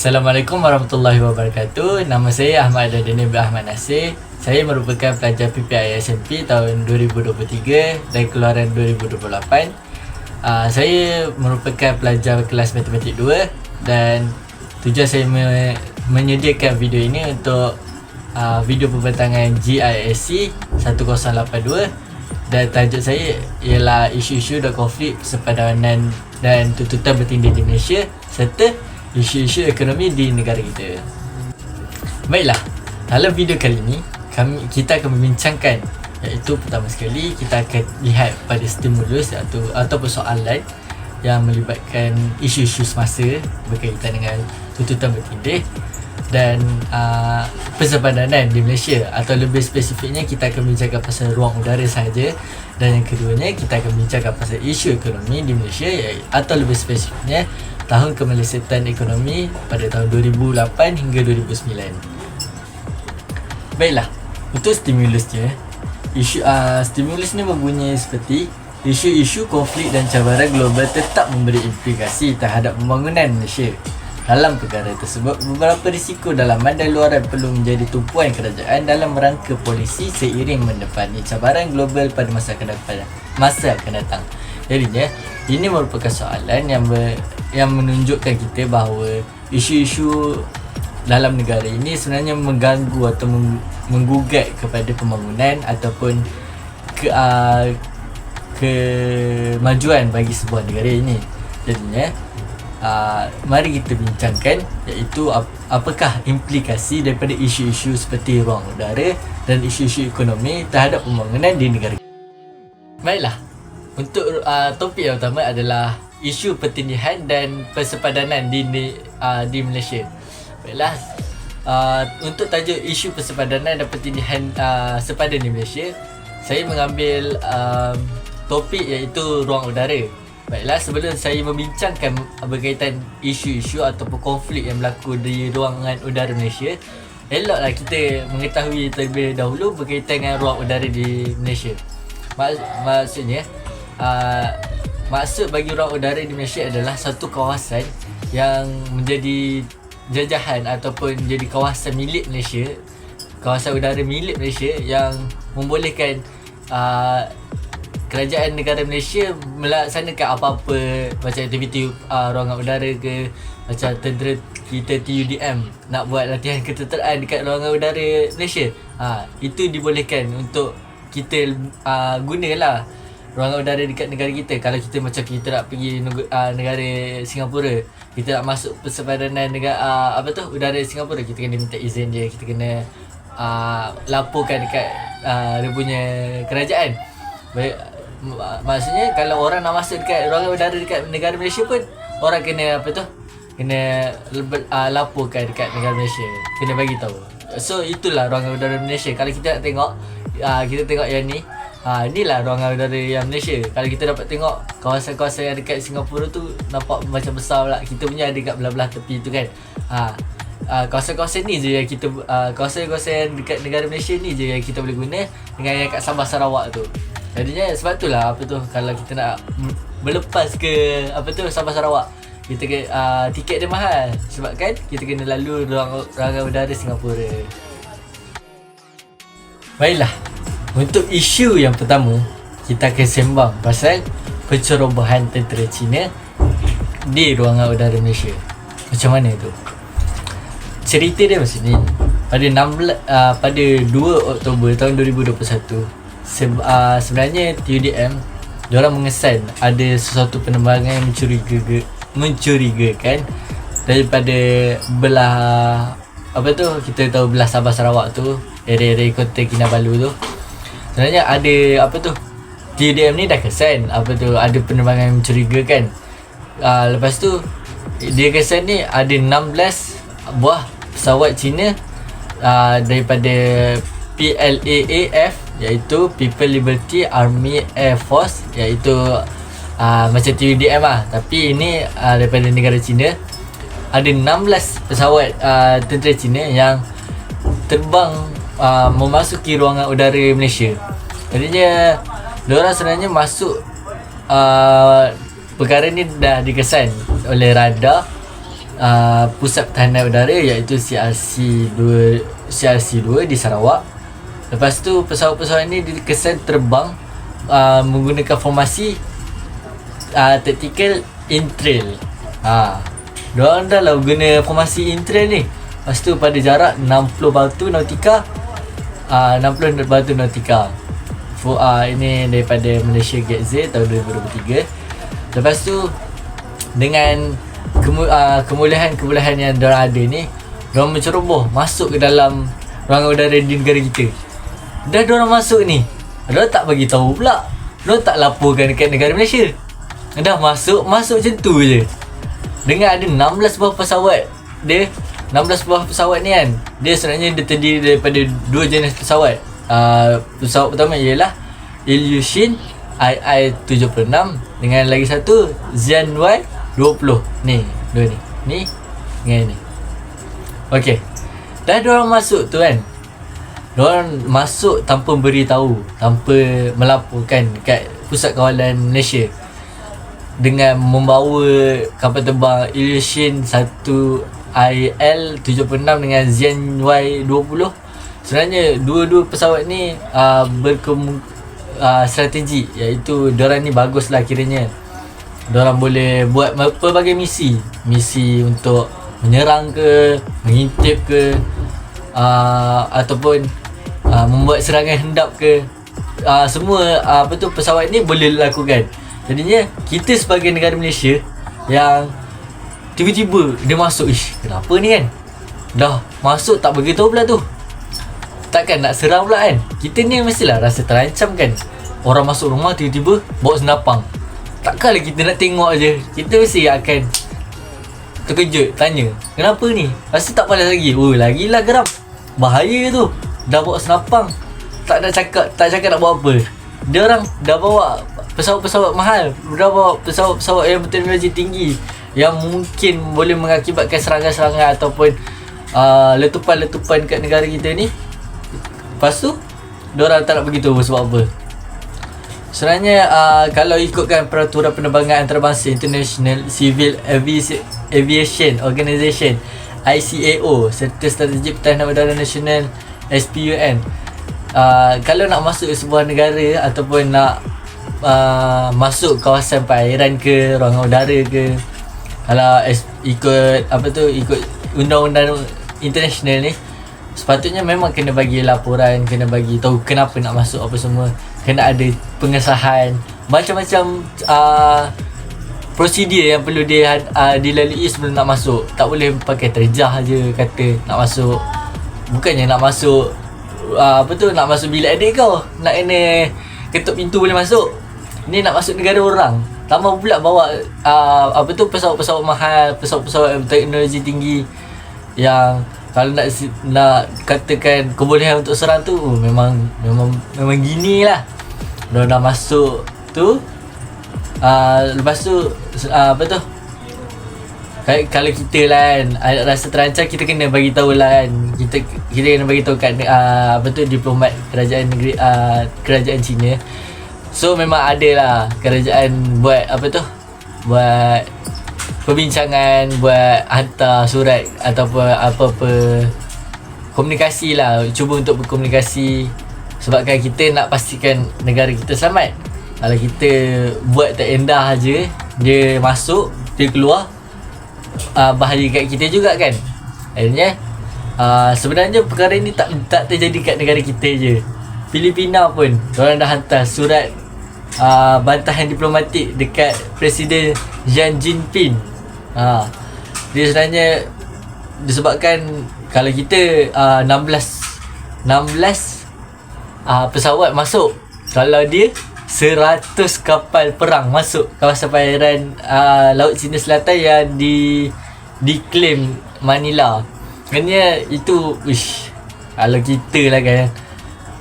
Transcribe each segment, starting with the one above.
Assalamualaikum warahmatullahi wabarakatuh. Nama saya Ahmad Adani bin Ahmad Nasir. Saya merupakan pelajar PPI SMP tahun 2023 dan keluaran 2028. Saya merupakan pelajar kelas matematik 2 dan tujuan saya menyediakan video ini untuk video pembentangan GISC 1082 dan tajuk saya ialah isu-isu dan konflik persepadanan dan tuntutan bertindak di Malaysia serta isu-isu ekonomi di negara kita. Baiklah, dalam video kali ini kita akan membincangkan, iaitu pertama sekali kita akan lihat pada stimulus ataupun soalan yang melibatkan isu-isu semasa berkaitan dengan tuntutan bertindak dan persepadanan di Malaysia, atau lebih spesifiknya kita akan bincangkan pasal ruang udara sahaja. Dan yang keduanya kita akan bincangkan pasal isu ekonomi di Malaysia, atau lebih spesifiknya tahun kemelesetan ekonomi pada tahun 2008 hingga 2009. Baiklah, untuk stimulusnya, stimulus ni mempunyai seperti isu-isu konflik dan cabaran global tetap memberi implikasi terhadap pembangunan Malaysia. Dalam perkara tersebut, beberapa risiko dalaman dan luaran perlu menjadi tumpuan kerajaan dalam rangka polisi seiring mendepani cabaran global pada masa akan datang. Jadinya, ini merupakan soalan yang menunjukkan kita bahawa isu-isu dalam negara ini sebenarnya mengganggu atau menggugat kepada pembangunan ataupun kemajuan bagi sebuah negara ini. Jadinya, mari kita bincangkan, iaitu apakah implikasi daripada isu-isu seperti ruang udara dan isu-isu ekonomi terhadap pembangunan di negara kita. Baiklah, untuk topik yang pertama adalah isu pertindihan dan persepadanan di Malaysia. Baiklah, untuk tajuk isu persepadanan dan pertindihan sepadan di Malaysia, saya mengambil topik iaitu ruang udara. Baiklah, sebelum saya membincangkan berkaitan isu-isu ataupun konflik yang berlaku di ruangan udara Malaysia, eloklah kita mengetahui terlebih dahulu berkaitan dengan ruang udara di Malaysia. Maksudnya, maksud bagi ruang udara di Malaysia adalah satu kawasan yang menjadi jajahan ataupun menjadi kawasan milik Malaysia, kawasan udara milik Malaysia yang membolehkan kerajaan negara Malaysia melaksanakan apa-apa macam aktiviti ruangan udara ke, macam tentera kita TUDM nak buat latihan ketenteraan dekat ruangan udara Malaysia. Itu dibolehkan untuk kita gunalah ruangan udara dekat negara kita. Kalau kita macam kita nak pergi negara Singapura, kita nak masuk persepadanan negara udara Singapura, kita kena minta izin dia, kita kena laporkan dekat dia punya kerajaan. Maksudnya kalau orang nak masuk dekat ruangan udara dekat negara Malaysia pun, orang kena kena laporkan dekat negara Malaysia, kena bagi tahu. So itulah ruangan udara Malaysia. Kalau kita nak tengok, kita tengok yang ni, inilah ruangan udara yang Malaysia. Kalau kita dapat tengok kawasan-kawasan yang dekat Singapura tu nampak macam besar pula. Kita punya ada dekat belah-belah tepi tu kan. Kawasan-kawasan ni je yang kita kawasan-kawasan dekat negara Malaysia ni je yang kita boleh guna dengan yang kat Sabah Sarawak tu. Jadinya sebab itulah kalau kita nak berlepas ke Sabah Sarawak, kita tiket dia mahal sebab kan kita kena lalu ruangan udara Singapura. Baiklah, untuk isu yang pertama, kita akan sembang pasal pencerobohan tentera Cina di ruangan udara Malaysia. Macam mana tu? Cerita dia macam ni. Pada 2 Oktober tahun 2021, sebenarnya TUDM diorang mengesan ada sesuatu penerbangan yang mencurigakan daripada belah kita tahu belah Sabah Sarawak tu, area-area Kota Kinabalu tu. Sebenarnya ada TUDM ni dah kesan ada penerbangan yang mencurigakan. Lepas tu dia kesan ni ada 16 buah pesawat Cina daripada PLAAF, iaitu People Liberty Army Air Force, iaitu macam TUDM tapi ini daripada negara China. Ada 16 pesawat tentera Cina yang terbang memasuki ruangan udara Malaysia. Jadinya diorang sebenarnya masuk perkara ni dah dikesan oleh radar pusat pertahanan udara, iaitu CRC2 di Sarawak. Lepas tu pesawat-pesawat ni dikesan terbang menggunakan formasi tactical in-trail. Diorang dah lah guna formasi in-trail ni. Lepas tu pada jarak 60 batu nautika. Ini daripada Malaysia GetZ tahun 2023. Lepas tu dengan kemudahan yang diorang ada ni, diorang menceroboh masuk ke dalam ruangan udara di negara kita. Dah diorang masuk ni, diorang tak bagi tahu pula, diorang tak laporkan dekat negara Malaysia. Dah masuk macam tu je. Dengan ada 16 buah pesawat. 16 buah pesawat ni kan, dia sebenarnya dia terdiri daripada dua jenis pesawat. Pesawat pertama ialah Ilyushin II-76 dengan lagi satu Xianwei-20. Ni, dua ni. Ni dengan ni. Okey. Dah diorang masuk tu kan, diorang masuk tanpa beritahu, tanpa melaporkan dekat Pusat Kawalan Malaysia, dengan membawa kapal terbang Ilyushin 1IL-76 dengan Xianwei-20. Sebenarnya dua-dua pesawat ni strategi, iaitu diorang ni bagus lah kiranya. Diorang boleh buat pelbagai misi untuk menyerang ke, mengintip ke, ataupun membuat serangan hendap ke. Semua pesawat ni boleh lakukan. Jadinya kita sebagai negara Malaysia yang tiba-tiba dia masuk, kenapa ni kan? Dah masuk tak beritahu pula tu. Takkan nak serang pula kan? Kita ni mestilah rasa terancam kan. Orang masuk rumah tiba-tiba bawa senapang. Takkanlah kita nak tengok je. Kita mesti akan terkejut, tanya, kenapa ni? Rasa tak panas lagi. Lagilah geram. Bahaya tu. Dah bawa senapang. Tak cakap nak buat apa. Dia orang dah bawa pesawat-pesawat mahal. Dah bawa pesawat-pesawat yang berteknologi tinggi, yang mungkin boleh mengakibatkan serangan-serangan ataupun letupan-letupan kat negara kita ni. Lepas tu diorang tak nak beritahu sebab apa. Sebenarnya kalau ikutkan peraturan penerbangan antarabangsa International Civil Aviation Organization ICAO serta Strategi Pertahanan Udara Nasional SPUN, kalau nak masuk ke sebuah negara ataupun nak masuk kawasan perairan ke, ruangan udara ke, kalau ikut ikut undang-undang international ni, sepatutnya memang kena bagi laporan, kena bagi tahu kenapa nak masuk apa semua, kena ada pengesahan, macam-macam prosedur yang perlu dilalui sebelum nak masuk. Tak boleh pakai terjah je kata nak masuk. Bukannya nak masuk nak masuk bilik adik kau, nak kena ketuk pintu boleh masuk. Ni nak masuk negara orang, tambah pula bawa pesawat-pesawat mahal, pesawat-pesawat teknologi tinggi, yang kalau nak katakan kebolehan untuk serang tu memang ginilah. Dah masuk tu, lepas tu kalau kita lah kan rasa terancam, kita kena bagi tahu lah kan. Kita kena bagi tahu kat diplomat kerajaan China. So memang ada lah kerajaan buat buat perbincangan, buat hantar surat ataupun apa-apa komunikasi lah, cuba untuk berkomunikasi, sebabkan kita nak pastikan negara kita selamat. Kalau kita buat tak endah je, dia masuk, dia keluar, bahaya kat kita juga kan. Akhirnya sebenarnya perkara ni tak terjadi kat negara kita je. Filipina pun diorang dah hantar surat bantahan diplomatik dekat Presiden Xi Jinping. Dia sebenarnya disebabkan kalau kita 16 pesawat masuk, kalau dia 100 kapal perang masuk kawasan perairan Laut Cina Selatan yang diklaim Manila. Maknanya itu kalau kita lah kan,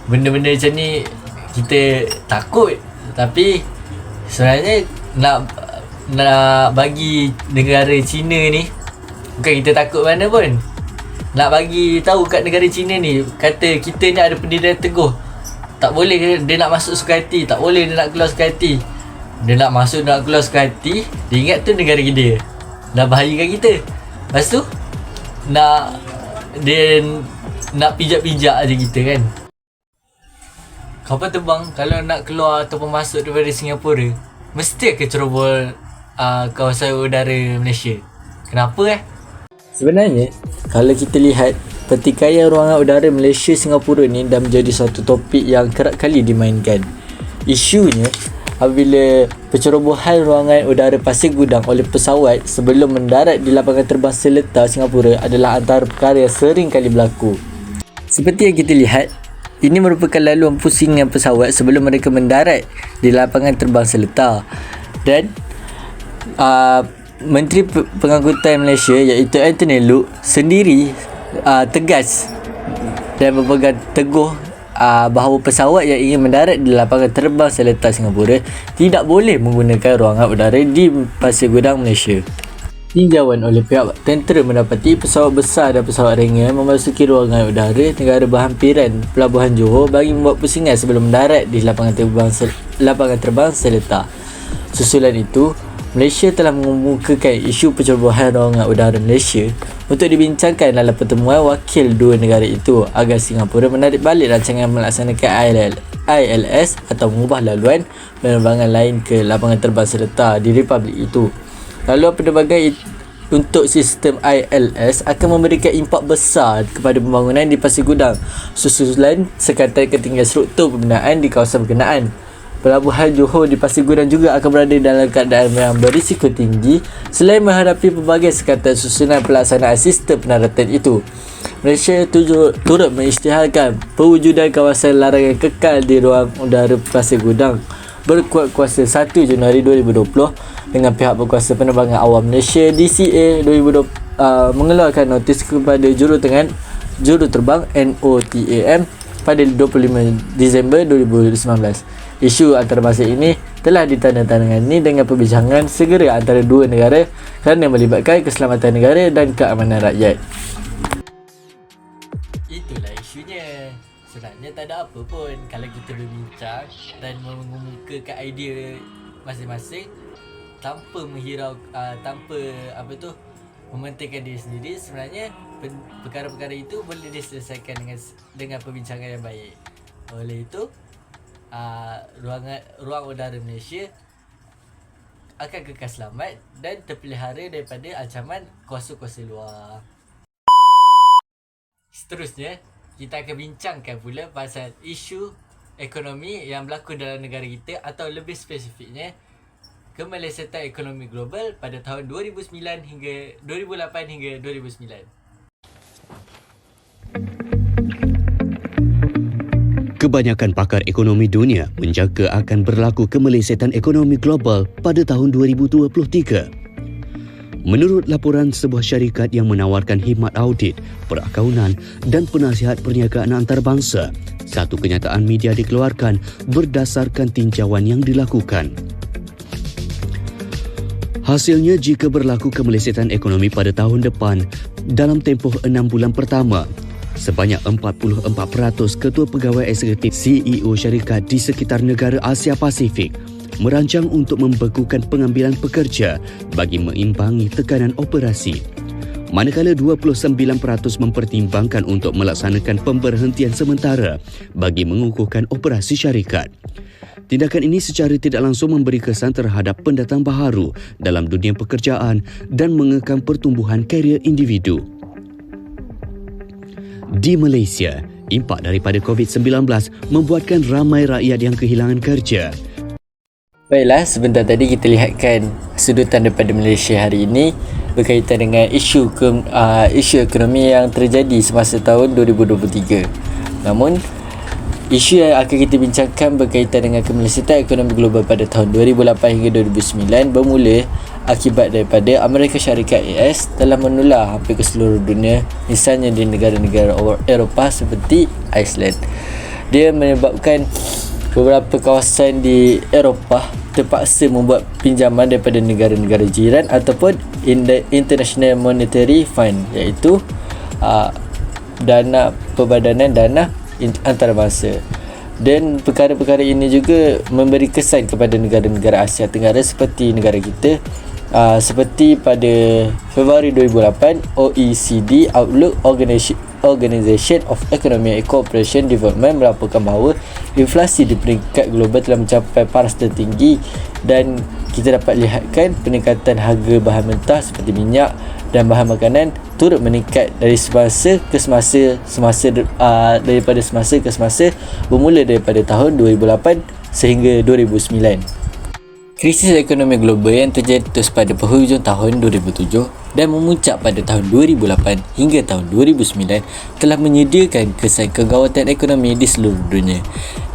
benda-benda macam ni kita takut. Tapi sebenarnya nak bagi negara China ni, bukan kita takut mana pun, nak bagi tahu kat negara China ni, kata kita ni ada pendirian teguh. Tak boleh dia nak masuk suka hati, tak boleh dia nak keluar suka hati. Dia nak masuk, nak keluar suka hati, dia ingat tu negara dia, dah bahayakan kita. Lepas tu nak dia nak pijak-pijak je kita kan. Kapal terbang kalau nak keluar ataupun masuk daripada Singapura mesti akan cerobol kawasan udara Malaysia. Kenapa? Sebenarnya kalau kita lihat pertikaian ruangan udara Malaysia Singapura ni dah menjadi satu topik yang kerap kali dimainkan. Isunya apabila pencerobohan ruangan udara Pasir Gudang oleh pesawat sebelum mendarat di lapangan terbang Seletar Singapura adalah antara perkara yang sering kali berlaku. Seperti yang kita lihat, ini merupakan laluan pusingan pesawat sebelum mereka mendarat di lapangan terbang Seletar. Dan Menteri Pengangkutan Malaysia iaitu Anthony Loke sendiri tegas dan berpegang teguh bahawa pesawat yang ingin mendarat di lapangan terbang Seletar Singapura tidak boleh menggunakan ruangan udara di Pasir Gudang Malaysia. Tinjauan oleh pihak tentera mendapati pesawat besar dan pesawat ringan memasuki ruangan udara negara berhampiran Pelabuhan Johor bagi membuat pusingan sebelum mendarat di lapangan terbang Seletar. Susulan itu, Malaysia telah mengemukakan isu pencerobohan ruangan udara Malaysia untuk dibincangkan dalam pertemuan wakil dua negara itu agar Singapura menarik balik rancangan melaksanakan ILS atau mengubah laluan penerbangan lain ke lapangan terbang Seletar di Republik itu. Laluan penerbangan untuk sistem ILS akan memberikan impak besar kepada pembangunan di Pasir Gudang susulan sekatan ketinggian struktur pembinaan di kawasan berkenaan. Pelabuhan Johor di Pasir Gudang juga akan berada dalam keadaan yang berisiko tinggi selain menghadapi pelbagai sekatan susunan pelaksanaan sistem pendaratan itu. Malaysia turut mengisytiharkan pewujudan kawasan larangan kekal di ruang udara Pasir Gudang berkuat kuasa 1 Januari 2020 dengan pihak berkuasa penerbangan awam Malaysia DCA 2020 mengeluarkan notis kepada juruterbang NOTAM pada 25 Disember 2019. Isu antarabangsa ini telah ditandatangani dengan perbincangan segera antara dua negara kerana melibatkan keselamatan negara dan keamanan rakyat. Itulah isunya. Sebenarnya tak ada apa pun kalau kita berbincang dan mengemukakan idea masing-masing tanpa menghirau, tanpa mementingkan diri sendiri. Sebenarnya perkara-perkara itu boleh diselesaikan dengan perbincangan yang baik. Oleh itu ruang udara Malaysia akan kekal selamat dan terpelihara daripada ancaman kuasa-kuasa luar. Seterusnya, kita akan bincangkan pula pasal isu ekonomi yang berlaku dalam negara kita atau lebih spesifiknya kemelesetan ekonomi global pada tahun 2008 hingga 2009. Kebanyakan pakar ekonomi dunia menjangka akan berlaku kemelesetan ekonomi global pada tahun 2023. Menurut laporan sebuah syarikat yang menawarkan khidmat audit, perakaunan dan penasihat perniagaan antarabangsa, satu kenyataan media dikeluarkan berdasarkan tinjauan yang dilakukan. Hasilnya, jika berlaku kemelesetan ekonomi pada tahun depan dalam tempoh 6 bulan pertama, sebanyak 44% ketua pegawai eksekutif CEO syarikat di sekitar negara Asia Pasifik merancang untuk membekukan pengambilan pekerja bagi meimbangi tekanan operasi. Manakala 29% mempertimbangkan untuk melaksanakan pemberhentian sementara bagi mengukuhkan operasi syarikat. Tindakan ini secara tidak langsung memberi kesan terhadap pendatang baharu dalam dunia pekerjaan dan mengekang pertumbuhan karier individu. Di Malaysia, impak daripada COVID-19 membuatkan ramai rakyat yang kehilangan kerja. Baiklah, sebentar tadi kita lihatkan sudutan daripada Malaysia hari ini berkaitan dengan isu ekonomi yang terjadi semasa tahun 2023. Namun, isu yang akan kita bincangkan berkaitan dengan kemelesetan ekonomi global pada tahun 2008 hingga 2009 bermula akibat daripada Amerika Syarikat AS telah menular hampir ke seluruh dunia, misalnya di negara-negara Eropah seperti Iceland. Dia menyebabkan beberapa kawasan di Eropah terpaksa membuat pinjaman daripada negara-negara jiran ataupun International Monetary Fund, iaitu perbadanan dana antarabangsa. Dan perkara-perkara ini juga memberi kesan kepada negara-negara Asia Tenggara seperti negara kita Seperti pada Februari 2008, OECD Outlook Organization of Economic and Cooperation Development melaporkan bahawa inflasi di peringkat global telah mencapai paras tertinggi, dan kita dapat lihatkan peningkatan harga bahan mentah seperti minyak dan bahan makanan turut meningkat dari semasa ke semasa bermula daripada tahun 2008 sehingga 2009. Krisis ekonomi global yang tercetus pada penghujung tahun 2007 dan memuncak pada tahun 2008 hingga tahun 2009 telah menyediakan kesan kegawatan ekonomi di seluruh dunia.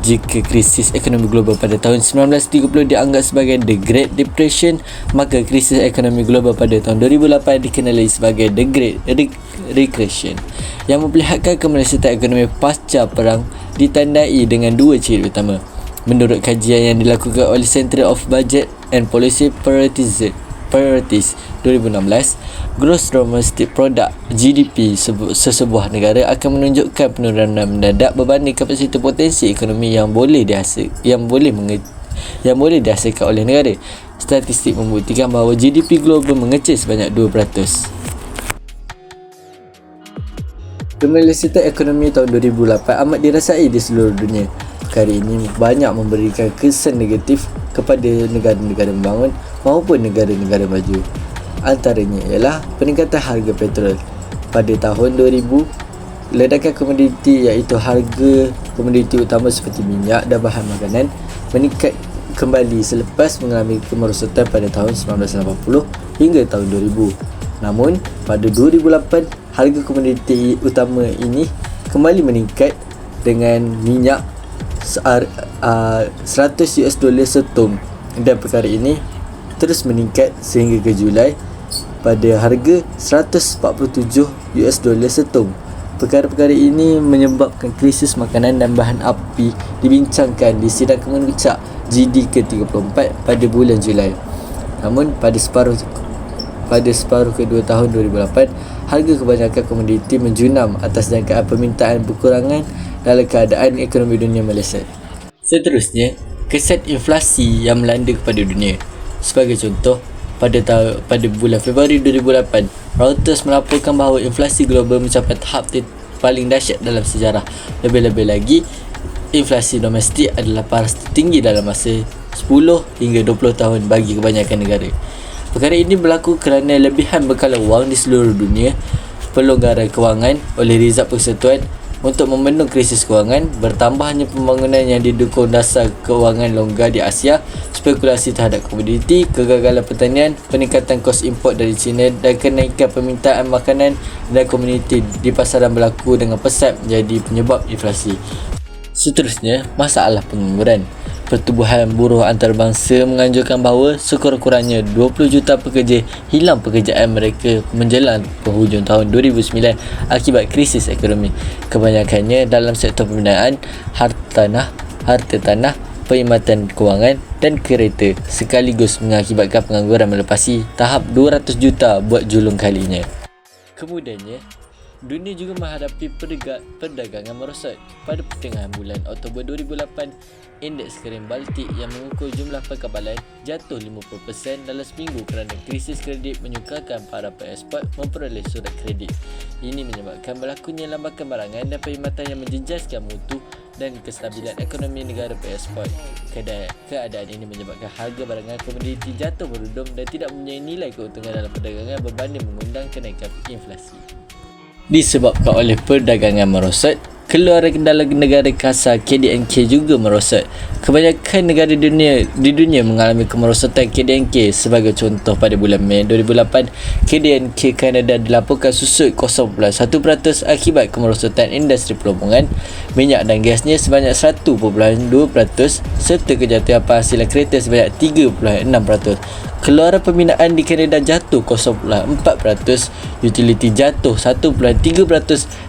Jika krisis ekonomi global pada tahun 1930 dianggap sebagai The Great Depression, maka krisis ekonomi global pada tahun 2008 dikenali sebagai The Great Recession, yang memperlihatkan kemelesatan ekonomi pasca perang ditandai dengan dua ciri utama. Menurut kajian yang dilakukan oleh Center of Budget and Policy Priorities 2016, Gross Domestic Product (GDP) sesebuah negara akan menunjukkan penurunan mendadak berbanding kapasiti potensi ekonomi yang boleh dihasilkan oleh negara. Statistik membuktikan bahawa GDP global mengecil sebanyak 2%. Kemelesatan ekonomi tahun 2008 amat dirasai di seluruh dunia. Perkara ini banyak memberikan kesan negatif kepada negara-negara membangun maupun negara-negara maju. Antaranya ialah peningkatan harga petrol. Pada tahun 2000, ledakan komoditi iaitu harga komoditi utama seperti minyak dan bahan makanan meningkat kembali selepas mengalami kemerosotan pada tahun 1980 hingga tahun 2000. Namun, pada 2008, harga komoditi utama ini kembali meningkat dengan minyak $100 setong, dan perkara ini terus meningkat sehingga ke Julai pada harga $147 setong. Perkara-perkara ini menyebabkan krisis makanan dan bahan api dibincangkan di sidang kemuncak GD ke-34 pada bulan Julai. Namun pada separuh kedua tahun 2008, harga kebanyakan komoditi menjunam atas jangkaan permintaan berkurangan dalam keadaan ekonomi dunia meleset. Seterusnya, kesan inflasi yang melanda kepada dunia. Sebagai contoh, pada bulan Februari 2008, Reuters melaporkan bahawa inflasi global mencapai tahap paling dahsyat dalam sejarah. Lebih-lebih lagi, inflasi domestik adalah paras tertinggi dalam masa 10 hingga 20 tahun bagi kebanyakan negara. Perkara ini berlaku kerana lebihan bekalan wang di seluruh dunia, pelonggaran kewangan oleh Rizal Persekutuan untuk membendung krisis kewangan, bertambahnya pembangunan yang didukung dasar kewangan longgar di Asia, spekulasi terhadap komoditi, kegagalan pertanian, peningkatan kos import dari China dan kenaikan permintaan makanan dan komoditi di pasaran berlaku dengan pesat menjadi penyebab inflasi. Seterusnya, masalah pengangguran. Pertubuhan Buruh Antarabangsa menganjurkan bahawa sekurang-kurangnya 20 juta pekerja hilang pekerjaan mereka menjelang penghujung tahun 2009 akibat krisis ekonomi. Kebanyakannya dalam sektor pembinaan, harta tanah, perkhidmatan kewangan dan kereta, sekaligus mengakibatkan pengangguran melepasi tahap 200 juta buat julung kalinya. Kemudiannya, dunia juga menghadapi perdagangan merosot. Pada pertengahan bulan Oktober 2008, indeks kering Baltik yang mengukur jumlah perkapalan jatuh 50% dalam seminggu kerana krisis kredit menyukarkan para pengeksport memperoleh surat kredit. Ini menyebabkan berlakunya lambakan barangan dan perkhidmatan yang menjejaskan mutu dan kestabilan ekonomi negara pengeksport. Keadaan ini menyebabkan harga barangan komoditi jatuh berudum dan tidak mempunyai nilai keuntungan dalam perdagangan berbanding mengundang kenaikan inflasi. Disebabkan oleh perdagangan merosot, keluaran dalam negara kasar KDNK juga merosot. Kebanyakan negara di dunia mengalami kemerosotan KDNK. Sebagai contoh, pada bulan Mei 2008, KDNK Kanada dilaporkan susut 0.1% akibat kemerosotan industri pelaburan, minyak dan gasnya sebanyak 1.2% serta kejatuhan penghasilan kereta sebanyak 3.6%. Keluaran pembinaan di Kanada jatuh 0.4%, utiliti jatuh 1.3%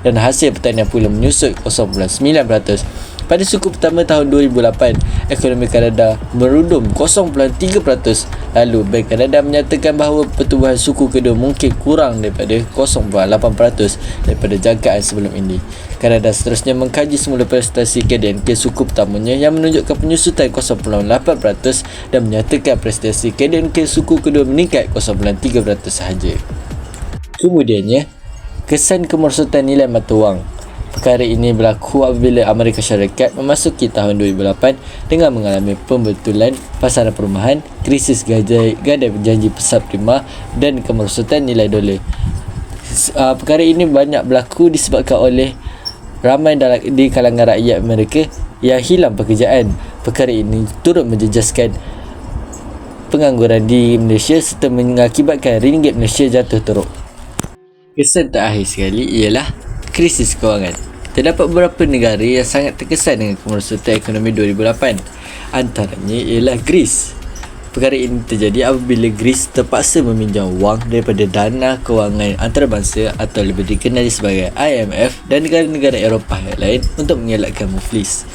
dan hasil pertanian pula menyusut 0.9%. Pada suku pertama tahun 2008, ekonomi Kanada merudum 0.3%. Lalu Bank Kanada menyatakan bahawa pertumbuhan suku kedua mungkin kurang daripada 0.8% daripada jangkaan sebelum ini. Kanada seterusnya mengkaji semula prestasi KDNK suku pertamanya yang menunjukkan penyusutan 0.8% dan menyatakan prestasi KDNK suku kedua meningkat 0.3% sahaja. Kemudiannya, kesan kemerosotan nilai mata wang. Perkara ini berlaku apabila Amerika Syarikat memasuki tahun 2008 dengan mengalami pembetulan pasaran perumahan, krisis gadai janji pesat prima dan kemerosotan nilai dolar. Perkara ini banyak berlaku disebabkan oleh ramai di kalangan rakyat Amerika yang hilang pekerjaan. Perkara ini turut menjejaskan pengangguran di Malaysia serta mengakibatkan ringgit Malaysia jatuh teruk. Kesan terakhir sekali ialah krisis kewangan. Terdapat beberapa negara yang sangat terkesan dengan kemerosotan ekonomi 2008. Antaranya ialah Greece. Perkara ini terjadi apabila Greece terpaksa meminjam wang daripada dana kewangan antarabangsa atau lebih dikenali sebagai IMF dan negara-negara Eropah yang lain untuk mengelakkan muflis.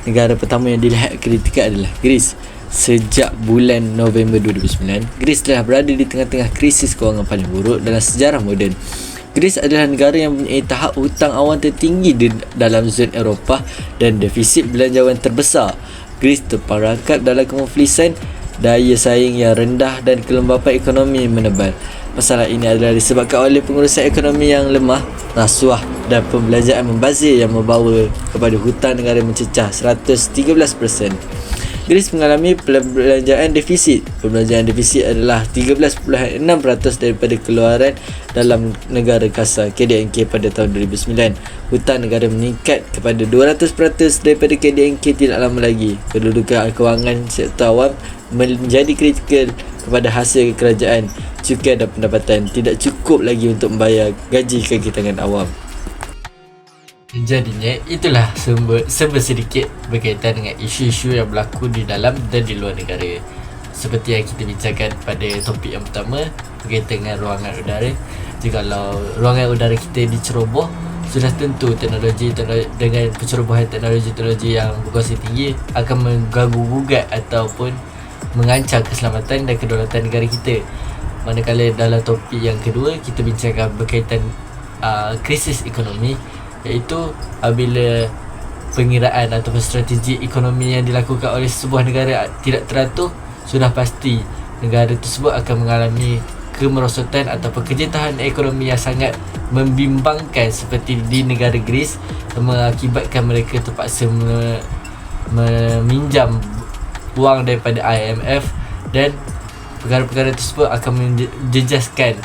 Negara pertama yang dilihat kritikal adalah Greece. Sejak bulan November 2009, Greece telah berada di tengah-tengah krisis kewangan paling buruk dalam sejarah moden. Greece adalah negara yang mempunyai tahap hutang awam tertinggi di dalam zon Eropah dan defisit belanjawan terbesar. Greece terperangkap dalam kemuflisan, daya saing yang rendah dan kelembapan ekonomi yang menebal. Masalah ini adalah disebabkan oleh pengurusan ekonomi yang lemah, rasuah dan pembelanjaan membazir yang membawa kepada hutang negara mencecah 113%. Greece mengalami perbelanjaan defisit. Perbelanjaan defisit adalah 13.6% daripada keluaran dalam negara kasar KDNK pada tahun 2009. Hutang negara meningkat kepada 200% daripada KDNK tidak lama lagi. Kedudukan kewangan sektor awam menjadi kritikal kepada hasil kerajaan. Cukai dan pendapatan tidak cukup lagi untuk membayar gaji kaki tangan awam. Jadinya itulah serba sedikit berkaitan dengan isu-isu yang berlaku di dalam dan di luar negara. Seperti yang kita bincangkan pada topik yang pertama berkaitan dengan ruangan udara. Jikalau ruangan udara kita diceroboh, sudah tentu teknologi dengan pencerobohan teknologi yang berkuasa tinggi akan mengganggu-gugat ataupun mengancam keselamatan dan kedaulatan negara kita. Manakala dalam topik yang kedua kita bincangkan berkaitan krisis ekonomi, iaitu apabila pengiraan ataupun strategi ekonomi yang dilakukan oleh sebuah negara tidak teratur, sudah pasti negara tersebut akan mengalami kemerosotan ataupun kejetahan ekonomi yang sangat membimbangkan seperti di negara Greece, mengakibatkan mereka terpaksa meminjam wang daripada IMF dan perkara-perkara tersebut akan menjejaskan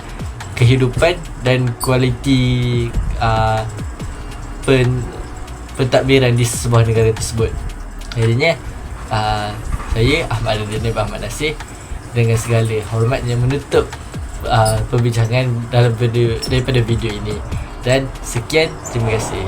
kehidupan dan kualiti pentadbiran di sebuah negara tersebut. Jadinya saya Ahmad Adnan Ahmad Nasir dengan segala hormatnya menutup perbincangan daripada video ini, dan sekian, terima kasih.